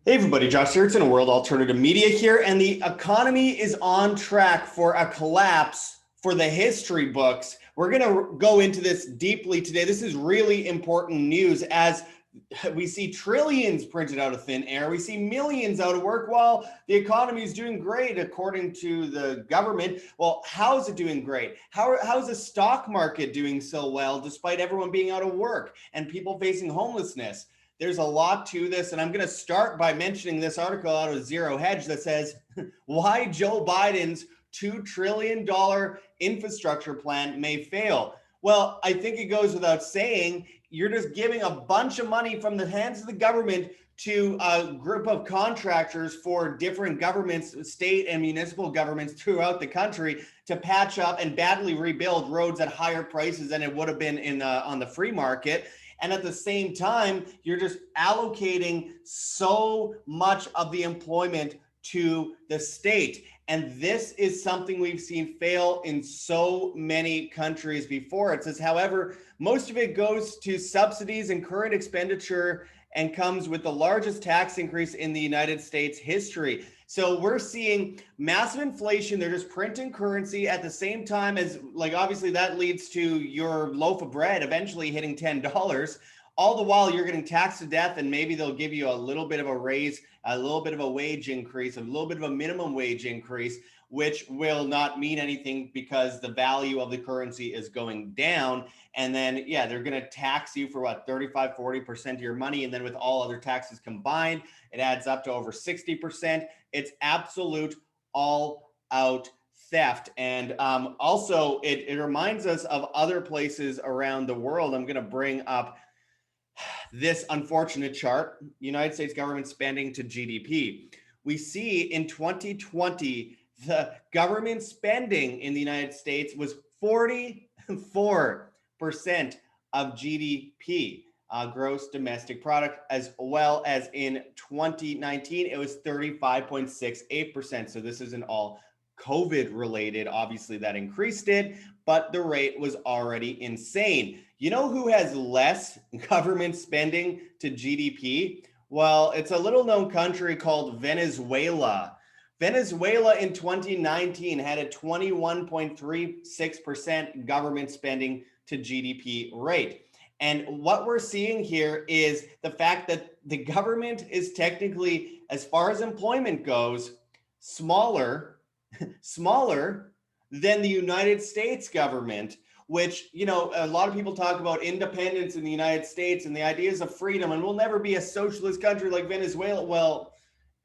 Hey everybody, Josh Sigurdson, World Alternative Media here, and the economy is on track for a collapse for the history books. We're going to go into this deeply today. This is really important news as we see trillions printed out of thin air. We see millions out of work while the economy is doing great, according to the government. Well, how is it doing great? How is the stock market doing so well despite everyone being out of work and people facing homelessness? There's a lot to this, and I'm going to start by mentioning this article out of Zero Hedge that says why Joe Biden's $2 trillion infrastructure plan may fail. Well, I think it goes without saying, you're just giving a bunch of money from the hands of the government to a group of contractors for different governments, state and municipal governments throughout the country to patch up and badly rebuild roads at higher prices than it would have been on the free market. And at the same time, you're just allocating so much of the employment to the state. And this is something we've seen fail in so many countries before. It says, however, most of it goes to subsidies and current expenditure and comes with the largest tax increase in the United States history. So we're seeing massive inflation. They're just printing currency at the same time as, like, obviously that leads to your loaf of bread eventually hitting $10. All the while you're getting taxed to death, and maybe they'll give you a little bit of a raise, a little bit of a wage increase, a little bit of a minimum wage increase, which will not mean anything because the value of the currency is going down. And then, yeah, they're going to tax you for what, 35, 40% of your money. And then with all other taxes combined, it adds up to over 60%. It's absolute all out theft. And also it reminds us of other places around the world. I'm going to bring up this unfortunate chart, United States government spending to GDP. We see in 2020, the government spending in the United States was 44% of GDP, gross domestic product, as well as in 2019, it was 35.68%. So this isn't all COVID related. Obviously that increased it, but the rate was already insane. You know who has less government spending to GDP? Well, it's a little known country called Venezuela. Venezuela in 2019 had a 21.36% government spending to GDP rate. And what we're seeing here is the fact that the government is technically, as far as employment goes, smaller than the United States government, which, you know, a lot of people talk about independence in the United States and the ideas of freedom, and we'll never be a socialist country like Venezuela. Well,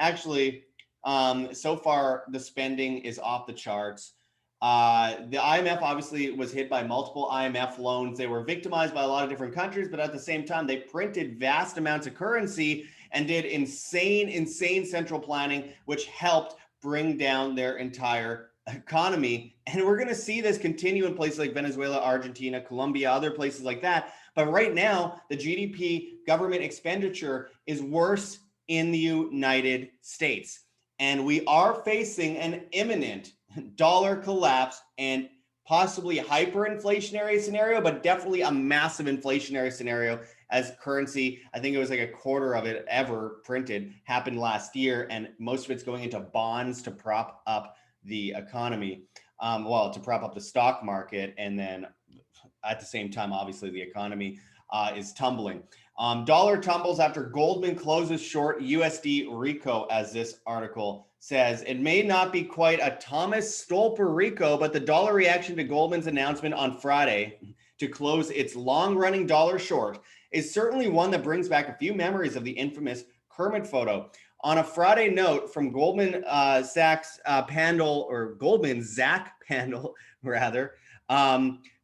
actually, so far the spending is off the charts. The IMF obviously was hit by multiple IMF loans. They were victimized by a lot of different countries, but at the same time, they printed vast amounts of currency and did insane central planning, which helped bring down their entire economy. And we're going to see this continue in places like Venezuela, Argentina, Colombia, other places like that. But right now, the GDP government expenditure is worse in the United States. And we are facing an imminent dollar collapse and possibly hyperinflationary scenario, but definitely a massive inflationary scenario, as currency, I think it was like a quarter of it ever printed, happened last year, and most of it's going into bonds to prop up the economy, to prop up the stock market. And then at the same time, obviously the economy is tumbling. Dollar tumbles after Goldman closes short USD Rico, as this article says. It may not be quite a Thomas Stolper Rico, but the dollar reaction to Goldman's announcement on Friday to close its long-running dollar short is certainly one that brings back a few memories of the infamous Kermit photo. On a Friday note from Goldman Sachs panel, or Goldman Zach panel, rather,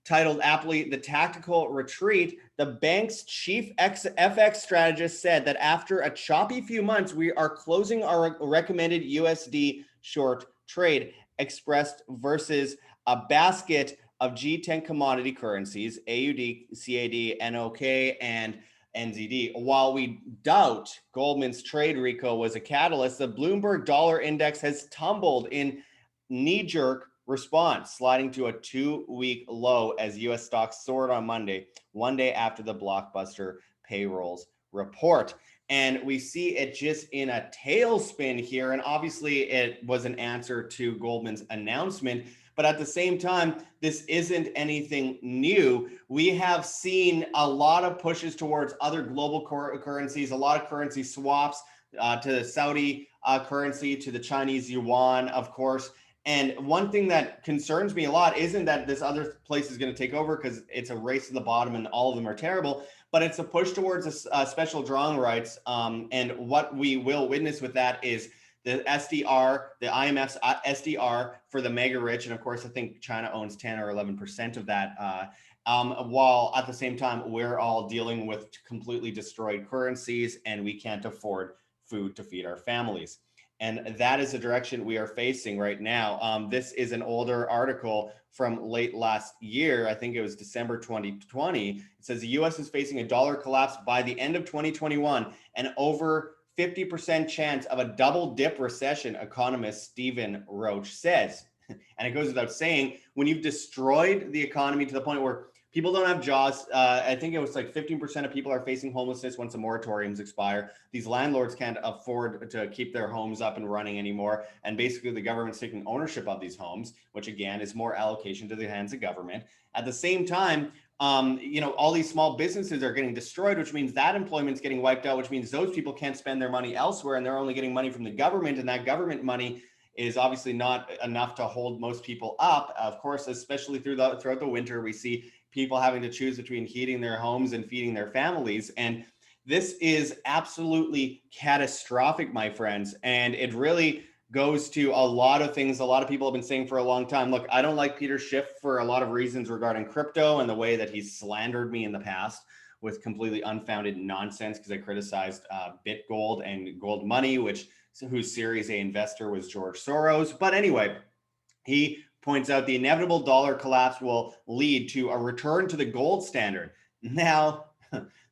titled aptly "The Tactical Retreat," the bank's chief FX strategist said that after a choppy few months, we are closing our recommended USD short trade expressed versus a basket of G10 commodity currencies, AUD, CAD, NOK, and NZD. While we doubt Goldman's trade Rico was a catalyst, the Bloomberg Dollar Index has tumbled in knee-jerk response, sliding to a 2-week low as U.S. stocks soared on Monday, one day after the blockbuster payrolls report. And we see it just in a tailspin here. And obviously it was an answer to Goldman's announcement. But at the same time, this isn't anything new. We have seen a lot of pushes towards other global currencies, a lot of currency swaps to the Saudi currency, to the Chinese yuan, of course. And one thing that concerns me a lot isn't that this other place is going to take over, because it's a race to the bottom and all of them are terrible, but it's a push towards a special drawing rights. And what we will witness with that is the SDR, the IMF's SDR for the mega rich. And of course, I think China owns 10 or 11% of that. While at the same time, we're all dealing with completely destroyed currencies and we can't afford food to feed our families. And that is the direction we are facing right now. This is an older article from late last year. I think it was December 2020. It says the US is facing a dollar collapse by the end of 2021 and over 50% chance of a double dip recession, economist Stephen Roach says. And it goes without saying, when you've destroyed the economy to the point where people don't have jobs. I think it was like 15% of people are facing homelessness once the moratoriums expire. These landlords can't afford to keep their homes up and running anymore. And basically the government's taking ownership of these homes, which again is more allocation to the hands of government. At the same time, all these small businesses are getting destroyed, which means that employment's getting wiped out, which means those people can't spend their money elsewhere and they're only getting money from the government, and that government money is obviously not enough to hold most people up. Of course, especially throughout the winter, we see people having to choose between heating their homes and feeding their families. And this is absolutely catastrophic, my friends. And it really goes to a lot of things a lot of people have been saying for a long time. Look, I don't like Peter Schiff for a lot of reasons regarding crypto and the way that he's slandered me in the past with completely unfounded nonsense, because I criticized BitGold and Gold Money, whose Series A investor was George Soros. But anyway, he points out the inevitable dollar collapse will lead to a return to the gold standard. Now,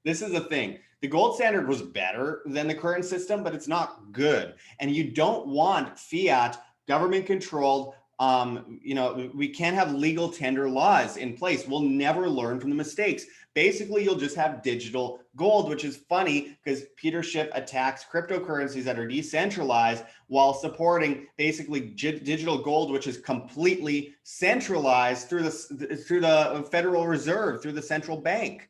this is the thing. The gold standard was better than the current system, but it's not good. And you don't want fiat, government controlled. We can't have legal tender laws in place. We'll never learn from the mistakes. Basically, you'll just have digital gold, which is funny because Peter Schiff attacks cryptocurrencies that are decentralized while supporting basically digital gold, which is completely centralized through the Federal Reserve, through the central bank.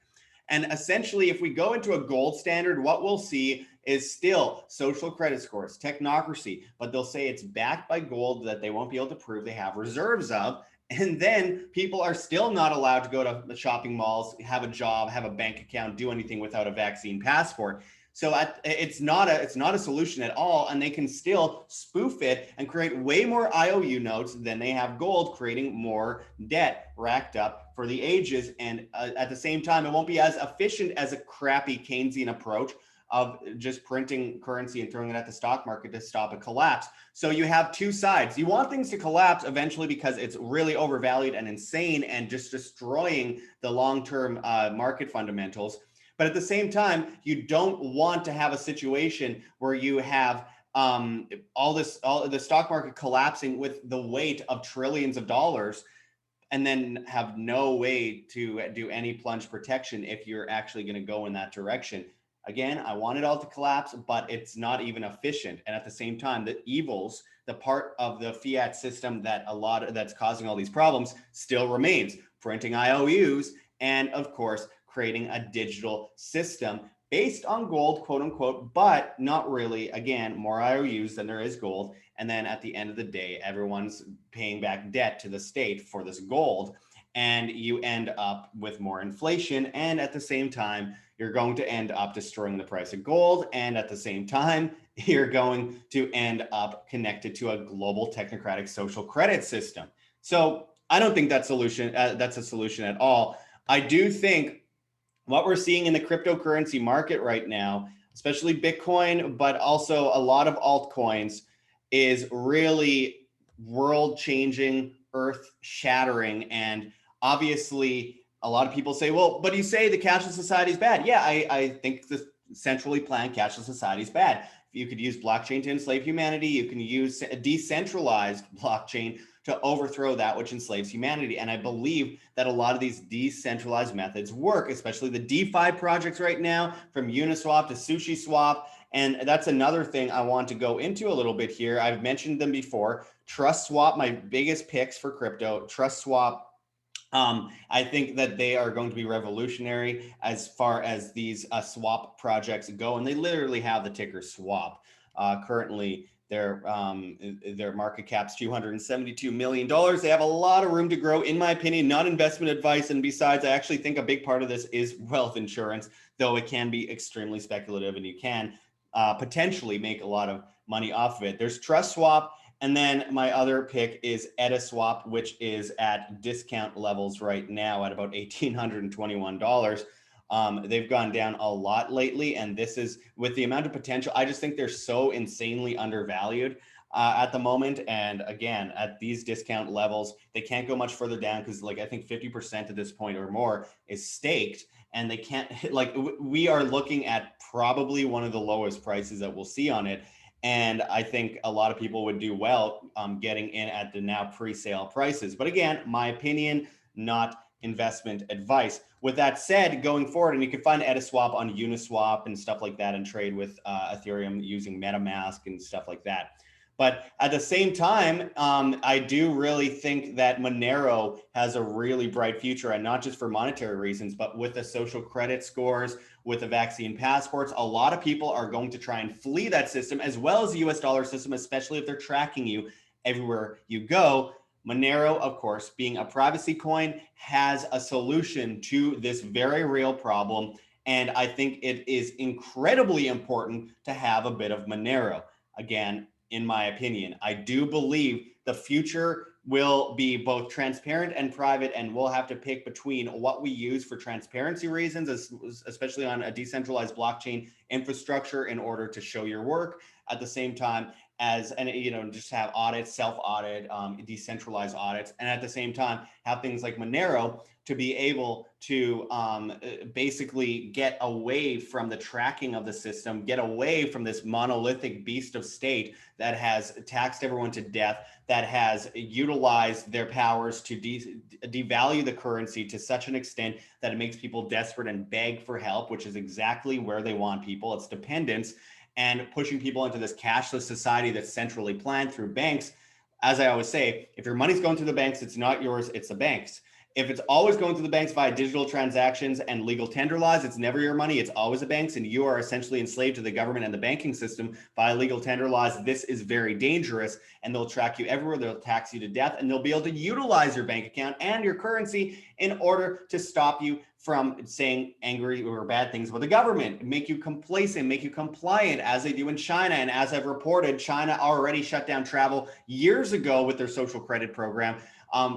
And essentially, if we go into a gold standard, what we'll see is still social credit scores, technocracy, but they'll say it's backed by gold that they won't be able to prove they have reserves of. And then people are still not allowed to go to the shopping malls, have a job, have a bank account, do anything without a vaccine passport. So it's not a solution at all. And they can still spoof it and create way more IOU notes than they have gold, creating more debt racked up for the ages. And at the same time, it won't be as efficient as a crappy Keynesian approach of just printing currency and throwing it at the stock market to stop a collapse. So you have two sides. You want things to collapse eventually because it's really overvalued and insane and just destroying the long-term market fundamentals. But at the same time, you don't want to have a situation where you have all the stock market collapsing with the weight of trillions of dollars and then have no way to do any plunge protection if you're actually going to go in that direction. Again, I want it all to collapse, but it's not even efficient. And at the same time, the evils, the part of the fiat system that's causing all these problems still remains. Printing IOUs and, of course, creating a digital system based on gold, quote unquote, but not really. Again, more IOUs than there is gold. And then at the end of the day, everyone's paying back debt to the state for this gold. And you end up with more inflation. And at the same time, you're going to end up destroying the price of gold. And at the same time, you're going to end up connected to a global technocratic social credit system. So I don't think that's a solution at all. I do think what we're seeing in the cryptocurrency market right now, especially Bitcoin, but also a lot of altcoins, is really world-changing, earth-shattering. And obviously, a lot of people say, well, but you say the cashless society is bad. Yeah, I think the centrally planned cashless society is bad. You could use blockchain to enslave humanity. You can use a decentralized blockchain to overthrow that which enslaves humanity. And I believe that a lot of these decentralized methods work, especially the DeFi projects right now, from Uniswap to SushiSwap. And that's another thing I want to go into a little bit here. I've mentioned them before. TrustSwap, my biggest picks for crypto. TrustSwap, I think that they are going to be revolutionary as far as these swap projects go, and they literally have the ticker swap. Currently, their market cap's $272 million. They have a lot of room to grow, in my opinion, not investment advice. And besides, I actually think a big part of this is wealth insurance, though it can be extremely speculative and you can potentially make a lot of money off of it. There's TrustSwap. And then my other pick is Odysee, which is at discount levels right now at about $1,821. They've gone down a lot lately, and this is with the amount of potential. I just think they're so insanely undervalued at the moment. And again, at these discount levels, they can't go much further down because, like, I think 50% at this point or more is staked, and they can't hit, like, we are looking at probably one of the lowest prices that we'll see on it. And I think a lot of people would do well getting in at the now pre-sale prices. But again, my opinion, not investment advice. With that said, going forward, and you can find Odysee on Uniswap and stuff like that and trade with Ethereum using MetaMask and stuff like that. But at the same time, I do really think that Monero has a really bright future, and not just for monetary reasons, but with the social credit scores, with the vaccine passports. A lot of people are going to try and flee that system, as well as the US dollar system, especially if they're tracking you everywhere you go. Monero, of course, being a privacy coin, has a solution to this very real problem. And I think it is incredibly important to have a bit of Monero. Again, in my opinion, I do believe the future will be both transparent and private, and we'll have to pick between what we use for transparency reasons, especially on a decentralized blockchain infrastructure, in order to show your work, at the same time as, and just have audits, self-audit, decentralized audits, and at the same time have things like Monero to be able to basically get away from the tracking of the system, get away from this monolithic beast of state that has taxed everyone to death, that has utilized their powers to devalue the currency to such an extent that it makes people desperate and beg for help, which is exactly where they want people. It's dependence, and pushing people into this cashless society that's centrally planned through banks. As I always say, if your money's going through the banks, it's not yours, it's the banks. If it's always going through the banks via digital transactions and legal tender laws, it's never your money, it's always the banks, and you are essentially enslaved to the government and the banking system via legal tender laws. This is very dangerous, and they'll track you everywhere, they'll tax you to death, and they'll be able to utilize your bank account and your currency in order to stop you from saying angry or bad things about the government, make you complacent, make you compliant, as they do in China. And as I've reported, China already shut down travel years ago with their social credit program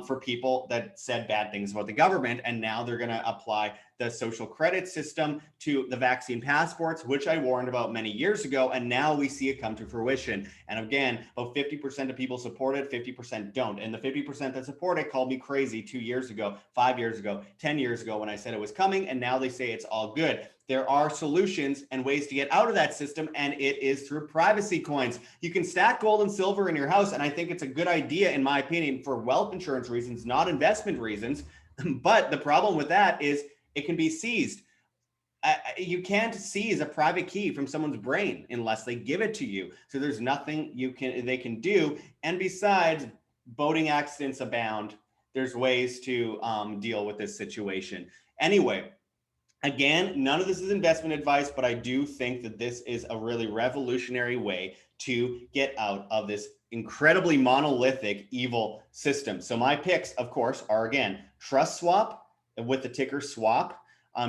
for people that said bad things about the government. And now they're going to apply the social credit system to the vaccine passports, which I warned about many years ago. And now we see it come to fruition. And again, about 50% of people support it, 50% don't. And the 50% that support it called me crazy 2 years ago, 5 years ago, 10 years ago, when I said it was coming. And now they say it's all good. There are solutions and ways to get out of that system, and it is through privacy coins. You can stack gold and silver in your house, and I think it's a good idea, in my opinion, for wealth insurance reasons, not investment reasons. But the problem with that is it can be seized. You can't seize a private key from someone's brain unless they give it to you. So there's nothing they can do. And besides, boating accidents abound. There's ways to deal with this situation. Anyway, again, none of this is investment advice, but I do think that this is a really revolutionary way to get out of this incredibly monolithic, evil system. So my picks, of course, are, again, TrustSwap with the ticker SWAP.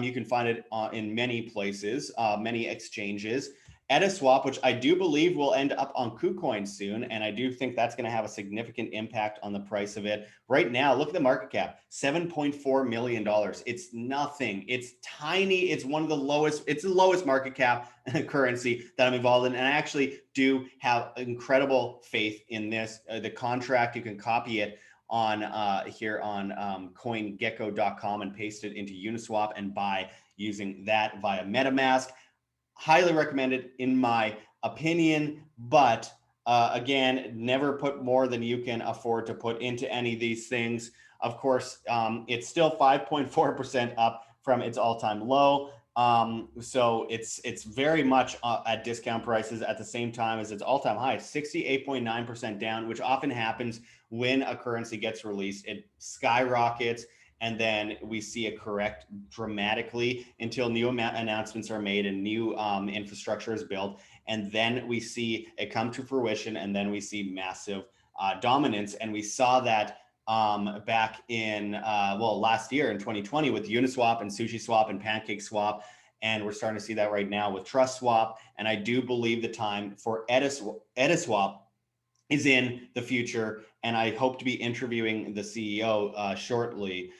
You can find it in many places, many exchanges. Odysee, which I do believe will end up on KuCoin soon, and I do think that's going to have a significant impact on the price of it. Right now, look at the market cap, $7.4 million. It's nothing. It's tiny. It's one of the lowest. It's the lowest market cap currency that I'm involved in, and I actually do have incredible faith in this. The contract, you can copy it on here on CoinGecko.com and paste it into Uniswap and buy using that via MetaMask. Highly recommended in my opinion, but Again, never put more than you can afford to put into any of these things. Of course, it's still 5.4% up from its all-time low. So it's very much at discount prices at the same time as its all-time high. It's 68.9% down, which often happens when a currency gets released. It skyrockets, and then we see it correct dramatically until new announcements are made and new infrastructure is built. And then we see it come to fruition, and then we see massive dominance. And we saw that back in, last year in 2020 with Uniswap and SushiSwap and PancakeSwap. And we're starting to see that right now with TrustSwap. And I do believe the time for Ediswap is in the future. And I hope to be interviewing the CEO shortly,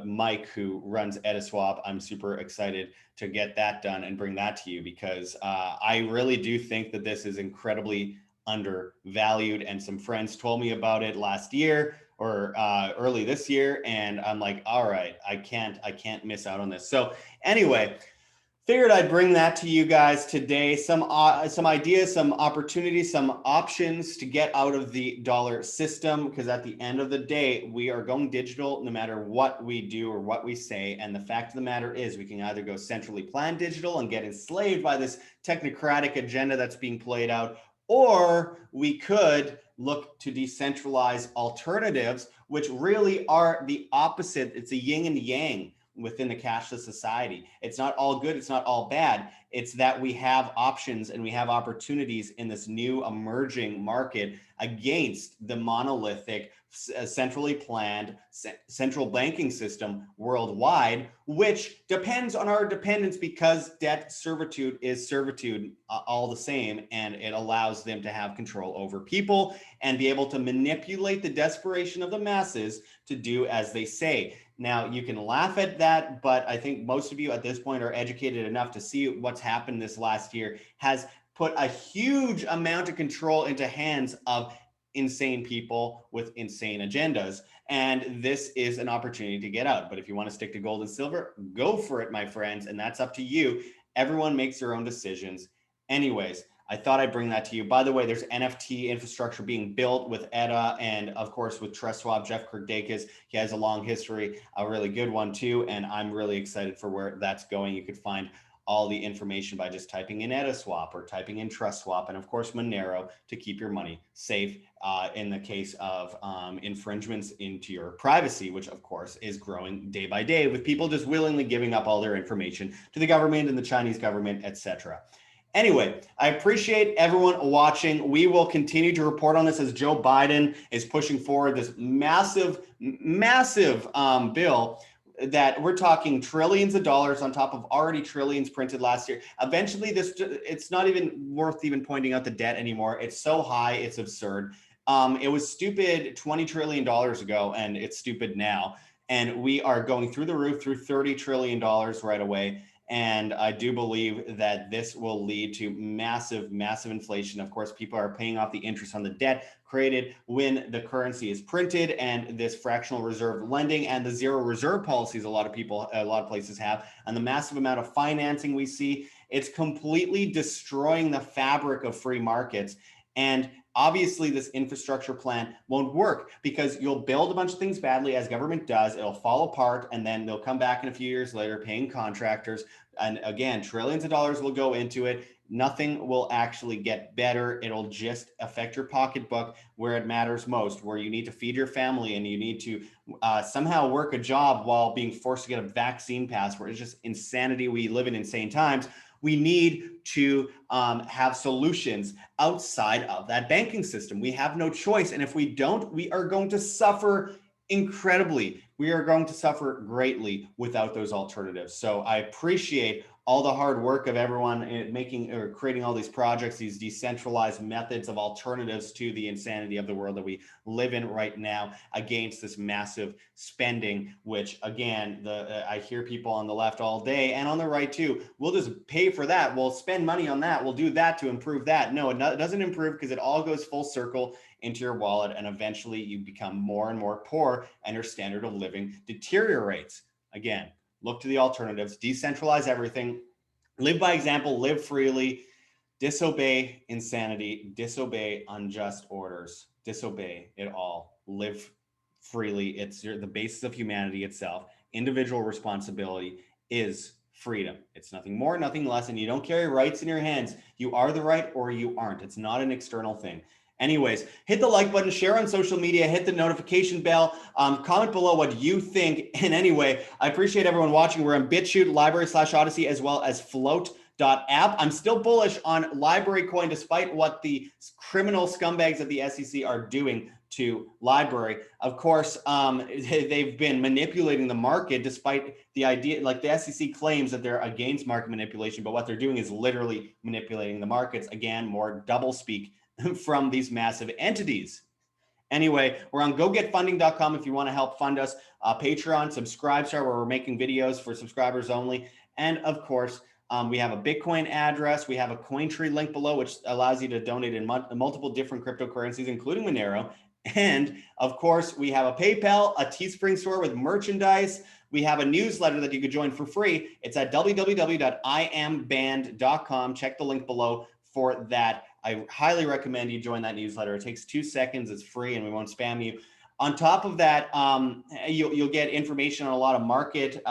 Mike, who runs Ediswap. I'm super excited to get that done and bring that to you, because I really do think that this is incredibly undervalued. And some friends told me about it last year or early this year, and I'm like, all right, I can't miss out on this. So anyway, figured I'd bring that to you guys today. Some ideas, some opportunities, some options to get out of the dollar system, because at the end of the day, we are going digital no matter what we do or what we say. And the fact of the matter is, we can either go centrally planned digital and get enslaved by this technocratic agenda that's being played out, or we could look to decentralized alternatives, which really are the opposite. It's a yin and yang within the cashless society. It's not all good, it's not all bad. It's that we have options and we have opportunities in this new emerging market against the monolithic, centrally planned central banking system worldwide, which depends on our dependence, because debt servitude is servitude all the same, and it allows them to have control over people and be able to manipulate the desperation of the masses to do as they say. Now, you can laugh at that, but I think most of you at this point are educated enough to see what's happened this last year has put a huge amount of control into hands of insane people with insane agendas. And this is an opportunity to get out. But if you want to stick to gold and silver, go for it, my friends. And that's up to you. Everyone makes their own decisions. Anyways, I thought I'd bring that to you. By the way, there's NFT infrastructure being built with EDA and, of course, with TrustSwap. Jeff Kurdakis, he has a long history, a really good one too, and I'm really excited for where that's going. You could find all the information by just typing in Ediswap or typing in TrustSwap, and of course Monero, to keep your money safe in the case of infringements into your privacy, which of course is growing day by day with people just willingly giving up all their information to the government and the Chinese government, etc. Anyway, I appreciate everyone watching. We will continue to report on this as Joe Biden is pushing forward this massive bill that we're talking trillions of dollars on top of already trillions printed last year. Eventually, it's not even worth even pointing out the debt anymore. It's so high, it's absurd. It was stupid $20 trillion ago, and it's stupid now. And we are going through the roof through $30 trillion right away. And I do believe that this will lead to massive inflation. Of course, people are paying off the interest on the debt created when the currency is printed, and this fractional reserve lending and the zero reserve policies a lot of places have, and the massive amount of financing we see. It's completely destroying the fabric of free markets. And obviously, this infrastructure plan won't work, because you'll build a bunch of things badly, as government does. It'll fall apart, and then they'll come back in a few years later paying contractors. And again, trillions of dollars will go into it. Nothing will actually get better. It'll just affect your pocketbook where it matters most, where you need to feed your family and you need to somehow work a job while being forced to get a vaccine pass, where it's just insanity. We live in insane times. We need to have solutions outside of that banking system. We have no choice. And if we don't, we are going to suffer incredibly. We are going to suffer greatly without those alternatives. So I appreciate all the hard work of everyone in creating all these projects, these decentralized methods of alternatives to the insanity of the world that we live in right now, against this massive spending, which again, I hear people on the left all day and on the right too. We'll just pay for that. We'll spend money on that. We'll do that to improve that. No, it doesn't improve, because it all goes full circle into your wallet, and eventually you become more and more poor and your standard of living deteriorates. Again, look to the alternatives, decentralize everything, live by example, live freely, Disobey insanity, disobey unjust orders, disobey it all, live freely. It's the basis of humanity itself. Individual responsibility is freedom. It's nothing more, nothing less, and you don't carry rights in your hands. You are the right or you aren't. It's not an external thing. Anyways, hit the like button, share on social media, hit the notification bell, comment below what you think. And anyway, I appreciate everyone watching. We're on BitChute, LBRY/Odysee, as well as Flote.app. I'm still bullish on LBRY coin, despite what the criminal scumbags of the SEC are doing to LBRY. Of course, they've been manipulating the market, despite the idea, like the SEC claims that they're against market manipulation, but what they're doing is literally manipulating the markets. Again, more doublespeak from these massive entities. Anyway, we're on gogetfunding.com if you want to help fund us. Patreon, Subscribestar, where we're making videos for subscribers only. And of course, we have a Bitcoin address. We have a Cointree link below, which allows you to donate in multiple different cryptocurrencies, including Monero. And of course, we have a PayPal, a Teespring store with merchandise. We have a newsletter that you could join for free. It's at www.imband.com. Check the link below for that. I highly recommend you join that newsletter. It takes 2 seconds. It's free and we won't spam you. On top of that, you'll get information on a lot of market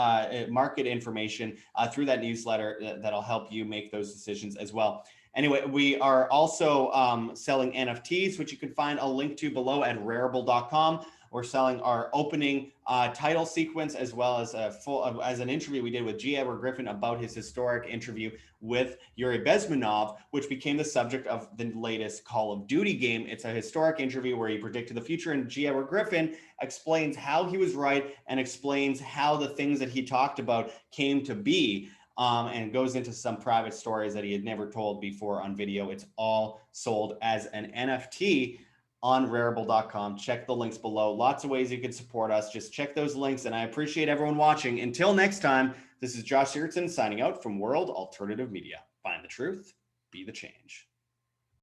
information through that newsletter that'll help you make those decisions as well. Anyway, we are also selling NFTs, which you can find a link to below at rarible.com. We're selling our opening title sequence, as well as as an interview we did with G. Edward Griffin about his historic interview with Yuri Bezmenov, which became the subject of the latest Call of Duty game. It's a historic interview where he predicted the future, and G. Edward Griffin explains how he was right and explains how the things that he talked about came to be. And goes into some private stories that he had never told before on video. It's all sold as an NFT on rarible.com. Check the links below. Lots of ways you can support us. Just check those links, and I appreciate everyone watching. Until next time, this is Josh Sigurdson signing out from World Alternative Media. Find the truth, be the change.